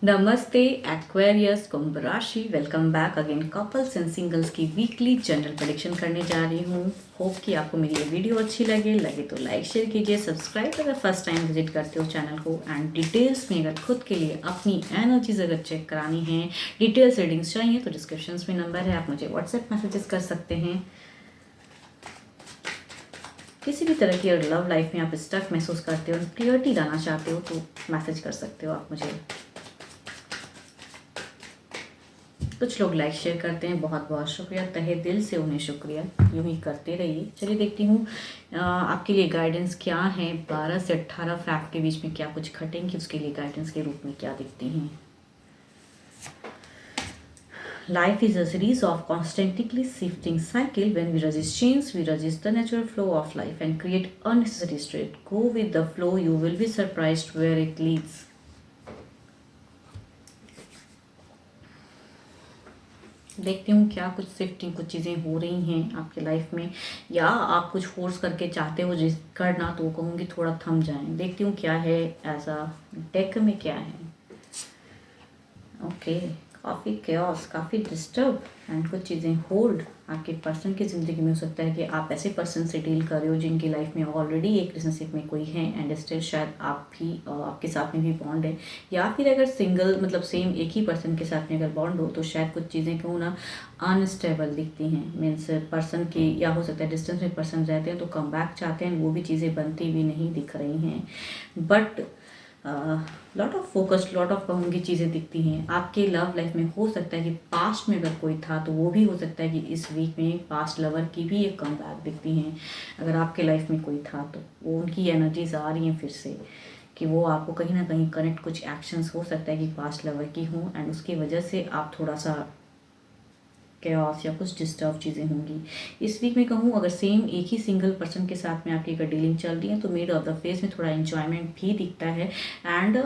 नमस्ते एक्वेरियस कुंभ राशि। Welcome back again. Couples and singles की वीकली जनरल प्रेडिक्शन करने जा रही हूँ। होप कि आपको मेरी ये वीडियो अच्छी लगे तो लाइक शेयर कीजिए, सब्सक्राइब अगर फर्स्ट टाइम विजिट करते हो चैनल को। एंड डिटेल्स में अगर खुद के लिए अपनी एनर्जीज अगर चेक करानी है, डिटेल्स रीडिंग्स चाहिए तो डिस्क्रिप्शन में नंबर है, आप मुझे व्हाट्सएप मैसेजेस कर सकते हैं। किसी भी तरह की अगर लव लाइफ में आप स्टक महसूस करते हो, क्लियरिटी लाना चाहते हो तो मैसेज कर सकते हो आप मुझे। कुछ लोग लाइक शेयर करते हैं, बहुत बहुत शुक्रिया, तहे दिल से उन्हें शुक्रिया, यूं ही करते रहिए। चलिए देखती हूँ आपके लिए गाइडेंस क्या है। 12 से 18 फैक्ट के बीच में क्या कुछ घटेंगे, उसके लिए गाइडेंस के रूप में क्या दिखती हैं। Life is a series of constantly shifting cycle. When we resist change, we resist the natural flow of life and create unnecessary stress. Go with the flow, you will be surprised where it leads. देखती हूँ क्या कुछ shifting, कुछ चीज़ें हो रही हैं आपके लाइफ में, या आप कुछ फोर्स करके चाहते हो जिस करना, तो कहूँगी थोड़ा थम जाएं। देखती हूँ क्या है ऐसा डेक में, क्या है। ओके, काफ़ी केओस, काफ़ी डिस्टर्ब एंड कुछ चीज़ें होल्ड। आपके पर्सन की ज़िंदगी में हो सकता है कि आप ऐसे पर्सन से डील कर रहे हो जिनकी लाइफ में ऑलरेडी एक रिलेशनशिप में कोई है एंड स्टिल शायद आप भी आपके साथ में भी बॉन्ड है, या फिर अगर सिंगल मतलब सेम एक ही पर्सन के साथ में अगर बॉन्ड हो तो शायद कुछ चीज़ें कहूँ ना अनस्टेबल दिखती हैं। मीन्स पर्सन की, या हो सकता है डिस्टेंस में पर्सन रहते हैं तो कम बैक चाहते हैं, वो भी चीज़ें बनती हुई नहीं दिख रही हैं। But lot of focus, lot of कहूँगी चीज़ें दिखती हैं आपके लव लाइफ में। हो सकता है कि पास्ट में अगर कोई था तो वो भी हो सकता है कि इस वीक में पास्ट लवर की भी एक कम बैक दिखती हैं। अगर आपके लाइफ में कोई था तो वो उनकी एनर्जीज आ रही हैं फिर से, कि वो आपको कहीं ना कहीं कनेक्ट, कुछ एक्शंस हो सकता है कि पास्ट लवर की हों एंड उसकी वजह से आप थोड़ा सा कैओस या कुछ डिस्टर्ब चीज़ें होंगी इस वीक में। कहूँ अगर सेम एक ही सिंगल पर्सन के साथ में आपकी अगर डीलिंग चल रही है तो मिड ऑफ द फेस में थोड़ा एंजॉयमेंट भी दिखता है एंड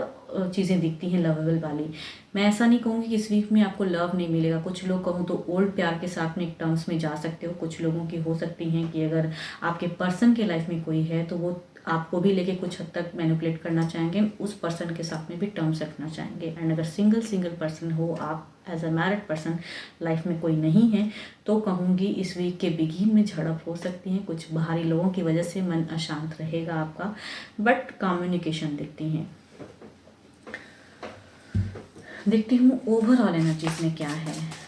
चीज़ें दिखती हैं लवेबल वाली। मैं ऐसा नहीं कहूँगी कि इस वीक में आपको लव नहीं मिलेगा। कुछ लोग कहूँ तो ओल्ड प्यार के साथ में एक टर्म्स में जा सकते हो। कुछ लोगों की हो सकती हैं कि अगर आपके पर्सन के लाइफ में कोई है तो वो आपको भी लेके कुछ हद तक मैनिपुलेट करना चाहेंगे, उस पर्सन के साथ में भी टर्म्स रखना चाहेंगे। एंड अगर सिंगल पर्सन हो, आप as a married person, life में कोई नहीं है, तो कहूँगी इस वीक के बिगिन में झड़प हो सकती है। कुछ बाहरी लोगों की वजह से मन अशांत रहेगा आपका, बट कम्युनिकेशन दिखती हैं। देखती हूँ ओवरऑल एनर्जीज में क्या है।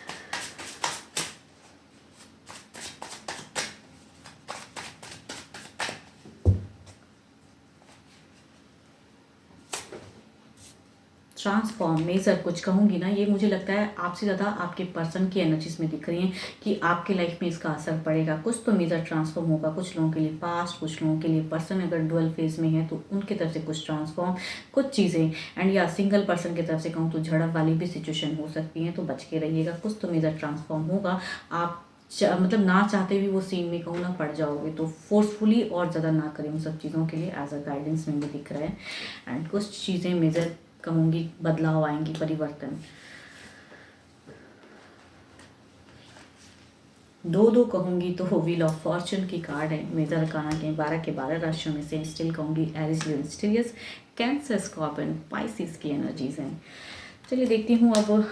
ट्रांसफॉर्म मेजर कुछ कहूँगी ना, ये मुझे लगता है आपसे ज़्यादा आपके पर्सन की एनर्जीज में दिख रही हैं कि आपके लाइफ में इसका असर पड़ेगा। कुछ तो मेजर ट्रांसफॉर्म होगा, कुछ लोगों के लिए पास्ट, कुछ लोगों के लिए पर्सन अगर डुअल फेज में है तो उनकी तरफ से कुछ ट्रांसफॉर्म, कुछ चीज़ें। एंड या सिंगल पर्सन की तरफ से कहूँ तो झड़प वाली भी सिचुएशन हो सकती है, तो बच के रहिएगा। कुछ तो मेजर ट्रांसफॉर्म होगा, आप मतलब ना चाहते भी वो सीन में कहूँ ना पड़ जाओगे, तो फोर्सफुली और ज़्यादा ना करें उन सब चीज़ों के लिए, एज अ गाइडेंस में भी दिख रहा है। एंड कुछ चीज़ें मेजर कहूँगी बदलाव आएंगी, परिवर्तन। दो कहूँगी तो व्हील ऑफ फॉर्चून की कार्ड है। मेजर अरकाना के 12 के 12 राशियों में से स्टिल कहूँगी एरिस, लियो, मिस्टीरियस, कैंसर, स्कॉर्पियन, पाइसिस की एनर्जीज हैं। चलिए देखती हूँ अब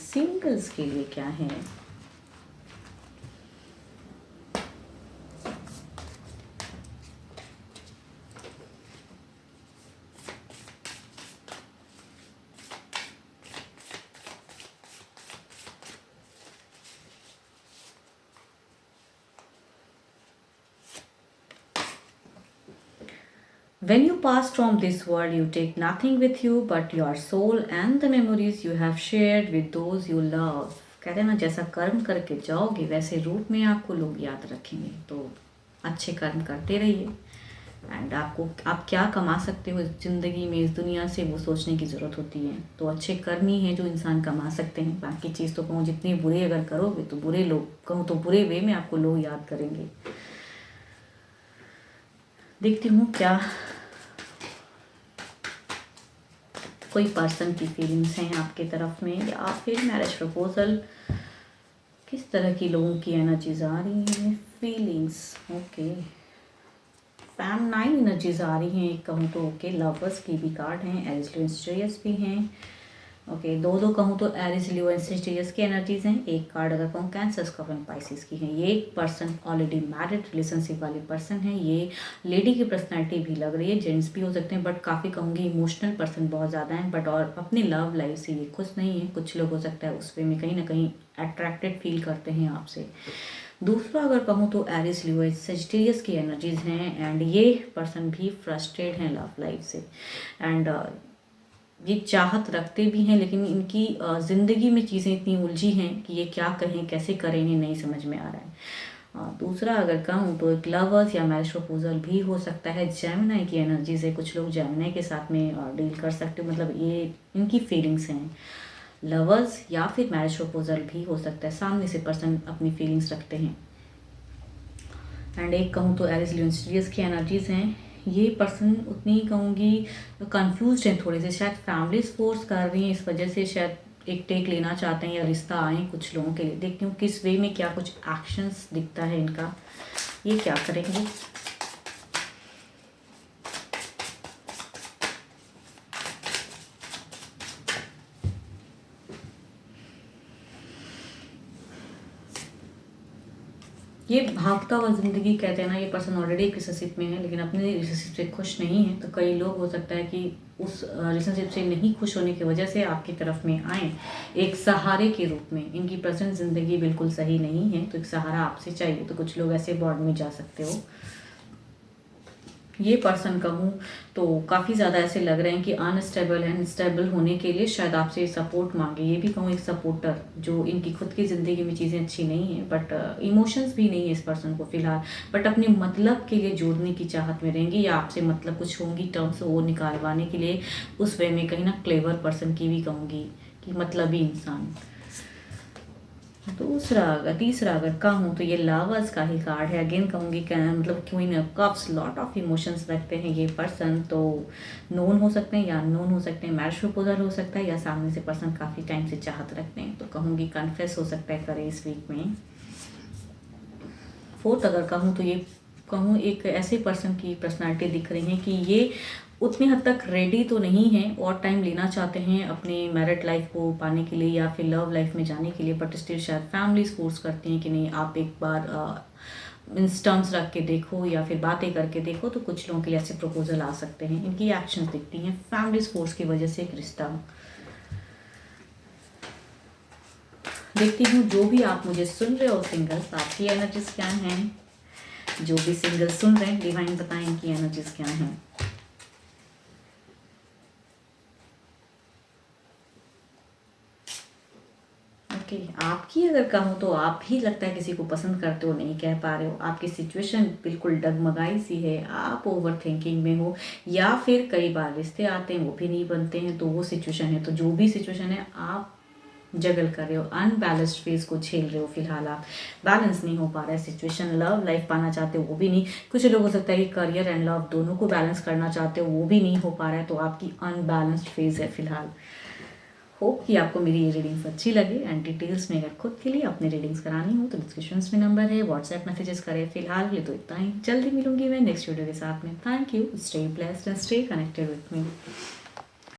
सिंगल्स के लिए क्या है। When you pass from this world, you take nothing with you but your soul and the memories you have shared with those you love. कहते हैं ना, जैसा कर्म करके जाओगे वैसे रूप में आपको लोग याद रखेंगे। तो अच्छे कर्म करते रहिए एंड आपको आप क्या कमा सकते हो इस ज़िंदगी में, इस दुनिया से, वो सोचने की ज़रूरत होती है। तो अच्छे कर्म ही हैं जो इंसान कमा सकते हैं। बाकी चीज़ तो कहूँ जितने बुरे अगर करोगे तो बुरे लोग, कहूँ तो बुरे वे में आपको लोग याद करेंगे। देखती हूँ क्या कोई पर्सन की फीलिंग्स हैं आपके तरफ में, या फिर मैरिज प्रपोजल, किस तरह की लोगों की एनर्जीज आ रही हैं, फीलिंग्स। ओके, फैम 9 एनर्जीज आ रही हैं। कहूँ तो ओके, लवर्स की भी कार्ड हैं, एरिस, लियो, मिस्टीरियस भी हैं, ओके, दो दो कहूँ तो एरिस, लियो एंड सेजिटेरियस की एनर्जीज हैं। एक कार्ड अगर कहूँ कैंसर, स्कॉर्पियो, पाइसिस की है। ये एक पर्सन ऑलरेडी मैरिड रिलेशनशिप वाले पर्सन है। ये लेडी की पर्सनैलिटी भी लग रही है, जेंट्स भी हो सकते हैं, बट काफ़ी कहूँगी इमोशनल पर्सन बहुत ज़्यादा हैं, बट और अपनी लव लाइफ से ये खुश नहीं है। कुछ लोग हो सकता है उस वे में कहीं ना कहीं अट्रैक्टेड फील करते हैं आपसे। दूसरा अगर कहूँ तो एरिस, लियो, सेजिटेरियस की एनर्जीज हैं एंड ये पर्सन भी फ्रस्ट्रेट हैं लव लाइफ से एंड ये चाहत रखते भी हैं, लेकिन इनकी ज़िंदगी में चीज़ें इतनी उलझी हैं कि ये क्या करें कैसे करें इन्हें नहीं समझ में आ रहा है। दूसरा अगर कहूँ तो एक लवर्स या मैरिज प्रपोजल भी हो सकता है। जेमिनी की एनर्जीज है, कुछ लोग जेमिनी के साथ में डील कर सकते हो, मतलब ये इनकी फीलिंग्स हैं। लवर्स या फिर मैरिज प्रपोजल भी हो सकता है, सामने से पर्सन अपनी फीलिंग्स रखते हैं। एंड एक कहूँ तो एरिस, लियो, सीरियस की एनर्जीज हैं। ये पर्सन उतनी कहूँगी कंफ्यूज हैं थोड़े से, शायद फैमिलीज फोर्स कर रही हैं, इस वजह से शायद एक टेक लेना चाहते हैं या रिश्ता आए कुछ लोगों के लिए। देखती हूँ किस वे में क्या कुछ एक्शंस दिखता है इनका, ये क्या करेंगे। ये भागता हुआ ज़िंदगी कहते हैं ना, ये पर्सन ऑलरेडी एक रिलेशनशिप में है लेकिन अपने रिलेशनशिप से खुश नहीं है। तो कई लोग हो सकता है कि उस रिलेशनशिप से नहीं खुश होने की वजह से आपकी तरफ में आए एक सहारे के रूप में। इनकी प्रेजेंट ज़िंदगी बिल्कुल सही नहीं है, तो एक सहारा आपसे चाहिए। तो कुछ लोग ऐसे बॉन्ड में जा सकते हो। ये पर्सन कहूँ तो काफ़ी ज़्यादा ऐसे लग रहे हैं कि अनस्टेबल है। अनस्टेबल होने के लिए शायद आपसे सपोर्ट मांगे। ये भी कहूँ एक सपोर्टर जो इनकी खुद की ज़िंदगी में चीज़ें अच्छी नहीं है, बट इमोशंस भी नहीं है इस पर्सन को फ़िलहाल, बट अपने मतलब के लिए जोड़ने की चाहत में रहेंगे या आपसे मतलब कुछ होंगी टर्म्स वो निकालवाने के लिए उस वे में कहीं ना क्लेवर पर्सन की भी कहूँगी कि मतलबी इंसान। तीसरा अगर कहूँ तो ये लवर्स का ही कार्ड है। अगेन कहूँगी मतलब queen of cups, lot of emotions रखते हैं ये पर्सन। तो नोन हो सकते हैं या अननोन हो सकते हैं, मैरिज प्रपोजल हो सकता है या सामने से पर्सन काफ़ी टाइम से चाहत रखते हैं। तो कहूँगी कन्फेस हो सकता है करे इस वीक में। फोर्थ अगर कहूँ तो ये कहूँ एक ऐसे पर्सन की पर्सनालिटी दिख रही है कि ये उतनी हद तक रेडी तो नहीं है और टाइम लेना चाहते हैं अपने मैरिड लाइफ को पाने के लिए या फिर लव लाइफ में जाने के लिए, बट स्टिल शायद फैमिलीज फोर्स करती हैं कि नहीं आप एक बार इंस्टम्स रख के देखो या फिर बातें करके देखो। तो कुछ लोगों के लिए ऐसे प्रपोजल आ सकते हैं। इनकी एक्शंस दिखती हैं फैमिलीज फोर्स की वजह से एक रिश्ता। देखती हूँ जो भी आप मुझे सुन रहे हो सिंगल्स, आपकी एनर्जीज क्या हैं। जो भी सिंगल सुन रहे हैं डिवाइन बताएं इनकी एनर्जीज क्या हैं। आपकी अगर कहूँ तो आप ही लगता है किसी को पसंद करते हो, नहीं कह पा रहे हो। आपकी सिचुएशन बिल्कुल डगमगाई सी है, आप ओवर थिंकिंग में हो या फिर कई बार रिश्ते आते हैं वो भी नहीं बनते हैं, तो वो सिचुएशन है। तो जो भी सिचुएशन है आप जगल कर रहे हो, अनबैलेंस्ड फेज को झेल रहे हो। फिलहाल आप बैलेंस नहीं हो पा रहा है सिचुएशन। लव लाइफ पाना चाहते हो वो भी नहीं। कुछ लोग हो सकता है कि करियर एंड लव दोनों को बैलेंस करना चाहते हो वो भी नहीं हो पा रहा है। तो आपकी अनबैलेंस्ड फेज है फिलहाल। होप कि आपको मेरी ये रीडिंग्स अच्छी लगे एंड डिटेल्स में अगर खुद के लिए अपनी रीडिंग्स करानी हो तो डिस्क्रिप्शन में नंबर है, व्हाट्सएप मैसेजेस करें। फिलहाल के लिए तो इतना ही, जल्दी मिलूंगी मैं नेक्स्ट वीडियो के साथ में। Thank you, stay blessed and stay connected with me.